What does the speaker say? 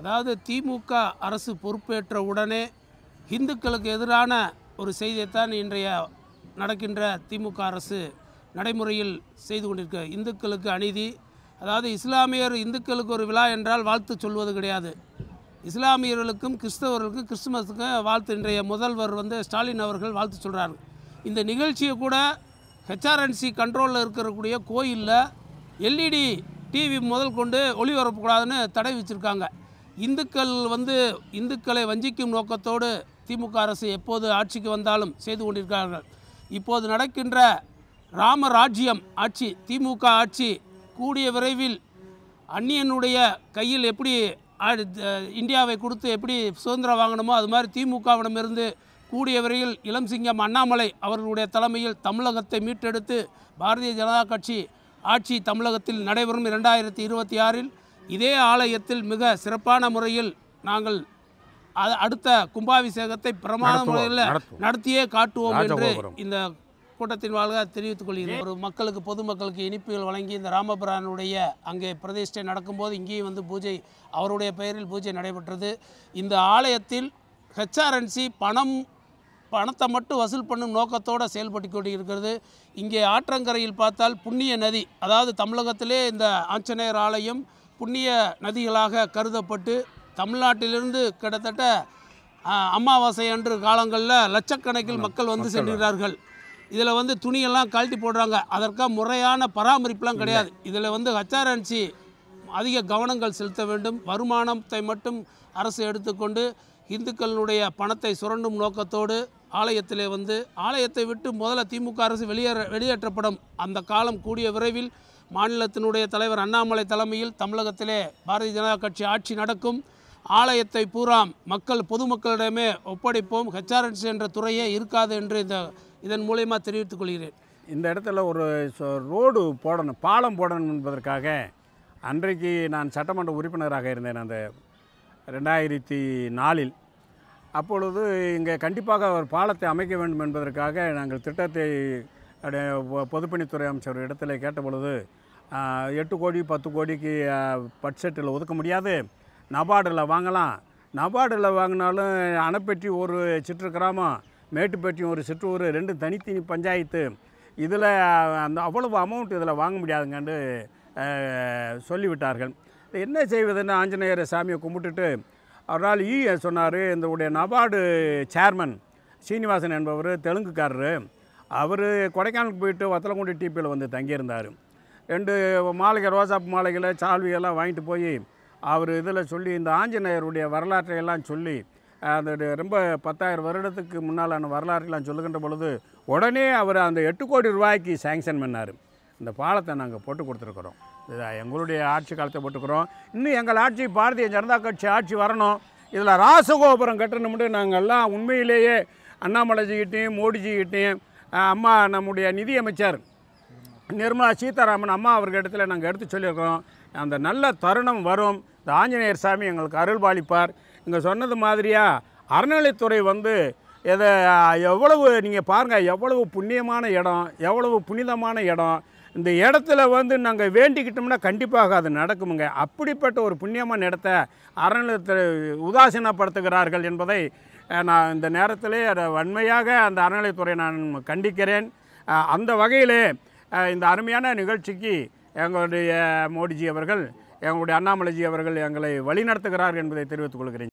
அதாவது திமுக அரசு பொறுப்பேற்ற உடனே இந்துக்களுக்கு எதிரான ஒரு செய்தியைத்தான் இன்றைய நடக்கின்ற திமுக அரசு நடைமுறையில் செய்து கொண்டிருக்க. இந்துக்களுக்கு அநீதி, அதாவது இஸ்லாமியர் இந்துக்களுக்கு ஒரு விழா என்றால் வாழ்த்து சொல்வது கிடையாது. இஸ்லாமியர்களுக்கும் கிறிஸ்தவர்களுக்கும் கிறிஸ்துமஸுக்கும் வாழ்த்து இன்றைய முதல்வர் ஸ்டாலின் அவர்கள் வாழ்த்து சொல்கிறாங்க. இந்த நிகழ்ச்சியை கூட ஹெச்ஆர்என்சி கண்ட்ரோலில் இருக்கக்கூடிய கோயிலில் எல்இடி டிவி முதல் கொண்டு ஒளிபரப்பக்கூடாதுன்னு தடை வச்சுருக்காங்க. இந்துக்களை வஞ்சிக்கும் நோக்கத்தோடு திமுக அரசு எப்போது ஆட்சிக்கு வந்தாலும் செய்து கொண்டிருக்கிறார்கள். இப்போது நடக்கின்ற ராமராஜ்யம் ஆட்சி, திமுக ஆட்சி கூடிய விரைவில் அந்நியனுடைய கையில் எப்படி இந்தியாவை கொடுத்து எப்படி சுதந்திரம் வாங்கணுமோ அது மாதிரி திமுகவிடமிருந்து கூடிய விரைவில் இளம் சிங்கம் அண்ணாமலை அவர்களுடைய தலைமையில் தமிழகத்தை மீட்டெடுத்து பாரதிய ஜனதா கட்சி ஆட்சி தமிழகத்தில் நடைபெறும் 2026 இதே ஆலயத்தில் மிக சிறப்பான முறையில் நாங்கள் அடுத்த கும்பாபிஷேகத்தை பிரமாண முறையில் நடத்தியே காட்டுவோம் என்று இந்த கூட்டத்தின் வாயிலாக தெரிவித்துக் கொள்கிறேன். ஒரு பொதுமக்களுக்கு இனிப்புகள் வழங்கி இந்த ராமபிரானுடைய அங்கே பிரதிஷ்டை நடக்கும்போது இங்கேயும் பூஜை, அவருடைய பெயரில் பூஜை நடைபெற்றது. இந்த ஆலயத்தில் ஹெச்ஆர்என்சி பணத்தை மட்டும் வசூல் பண்ணும் நோக்கத்தோடு செயல்பட்டு கொண்டிருக்கிறது. இங்கே ஆற்றங்கரையில் பார்த்தால் புண்ணிய நதி, அதாவது தமிழகத்திலே இந்த ஆஞ்சநேயர் ஆலயம் புண்ணிய நதிகளாக கருதப்பட்டு தமிழ்நாட்டிலிருந்து கிட்டத்தட்ட அமாவாசை அன்று காலங்களில் லட்சக்கணக்கில் மக்கள் சென்றார்கள். இதில் துணியெல்லாம் கழட்டி போடுறாங்க. அதற்காக முறையான பராமரிப்புலாம் கிடையாது. இதில் ஹெச்ஆர்என்சி அதிக கவனங்கள் செலுத்த வேண்டும். வருமானத்தை மட்டும் அரசு எடுத்துக்கொண்டு இந்துக்களுடைய பணத்தை சுரண்டும் நோக்கத்தோடு ஆலயத்திலே ஆலயத்தை விட்டு முதல்ல திமுக அரசு வெளியேற்றப்படும். அந்த காலம் கூடிய விரைவில் மாநிலத்தினுடைய தலைவர் அண்ணாமலை தலைமையில் தமிழகத்திலே பாரதிய ஜனதா கட்சி ஆட்சி நடக்கும். ஆலயத்தை பூரா பொதுமக்களிடமே ஒப்படைப்போம். ஹெச்ஆர்என்சி என்ற துறையே இருக்காது என்று இதன் மூலயமா தெரிவித்துக் கொள்கிறேன். இந்த இடத்துல ஒரு ரோடு போடணும், பாலம் போடணும் என்பதற்காக அன்றைக்கு நான் சட்டமன்ற உறுப்பினராக இருந்தேன் அந்த 2004. அப்பொழுது இங்கே கண்டிப்பாக ஒரு பாலத்தை அமைக்க வேண்டும் என்பதற்காக நாங்கள் திட்டத்தை பொதுப்பணித்துறை அமைச்சர் இடத்துல கேட்டபொழுது 8 கோடி 10 கோடிக்கு பட்ஜெட்டில் ஒதுக்க முடியாது, நபார்டில் வாங்கலாம். நபார்டில் வாங்கினாலும் அணைப்பட்டி ஒரு சிற்று கிராமம், மேட்டுப்பட்டி ஒரு சிற்றூர், 2 தனித்தனி பஞ்சாயத்து, இதில் அவ்வளவு அமௌண்ட் இதில் வாங்க முடியாதுங்கன்னு சொல்லிவிட்டார்கள். என்ன செய்வதுன்னு ஆஞ்சநேயர் சாமியை கும்பிட்டுட்டு ஒரு நாள் சொன்னார். இந்த நபார்டு சேர்மன் சீனிவாசன் என்பவர் தெலுங்குக்காரரு, அவர் கொடைக்கானலுக்கு போயிட்டு வத்தலக்குண்டு டிபியில் தங்கியிருந்தார். 2 மாளிகை ரோசாப்பு மாளிகையில் சால்வியெல்லாம் வாங்கிட்டு போய் அவர் இதில் சொல்லி இந்த ஆஞ்சநேயருடைய வரலாற்றையெல்லாம் சொல்லி அந்த ரொம்ப 10,000 வருடத்துக்கு முன்னாலான வரலாற்றெல்லாம் சொல்லுகின்ற பொழுது உடனே அவர் அந்த 8 கோடி ரூபாய்க்கு சேங்ஷன் பண்ணார். இந்த பாலத்தை நாங்கள் போட்டு கொடுத்துருக்குறோம். எங்களுடைய ஆட்சி காலத்தை போட்டுக்கிறோம். இன்னும் எங்கள் ஆட்சி பாரதிய ஜனதா கட்சி ஆட்சி வரணும், இதில் ராசகோபுரம் கட்டணும்னு நாங்கள்லாம் உண்மையிலேயே அண்ணாமலைஜிக்கிட்டையும் மோடிஜிக்கிட்டையும் அம்மா நம்முடைய நிதியமைச்சர் நிர்மலா சீதாராமன் அம்மா அவர்களிடத்தில் நாங்கள் எடுத்து சொல்லியிருக்கிறோம். அந்த நல்ல தருணம் வரும், இந்த ஆஞ்சநேயர் சாமி எங்களுக்கு அருள்பாலிப்பார். இங்கே சொன்னது மாதிரியாக அறநிலைத்துறை எவ்வளவு நீங்கள் பாருங்கள், எவ்வளவு புண்ணியமான இடம், எவ்வளவு புனிதமான இடம். இந்த இடத்துல நாங்கள் வேண்டிக்கிட்டோம்னா கண்டிப்பாக அது நடக்குமுங்க. அப்படிப்பட்ட ஒரு புண்ணியமான இடத்த அறநிலையத்துறை உதாசீனப்படுத்துகிறார்கள் என்பதை நான் இந்த நேரத்திலே அதை வன்மையாக அந்த அறநிலையத்துறை நான் கண்டிக்கிறேன். அந்த வகையிலே இந்த அருமையான நிகழ்ச்சிக்கு எங்களுடைய மோடிஜி அவர்கள், எங்களுடைய அண்ணாமலைஜி அவர்கள் எங்களை வழிநடத்துகிறார்கள் என்பதை தெரிவித்துக் கொள்கிறேன்.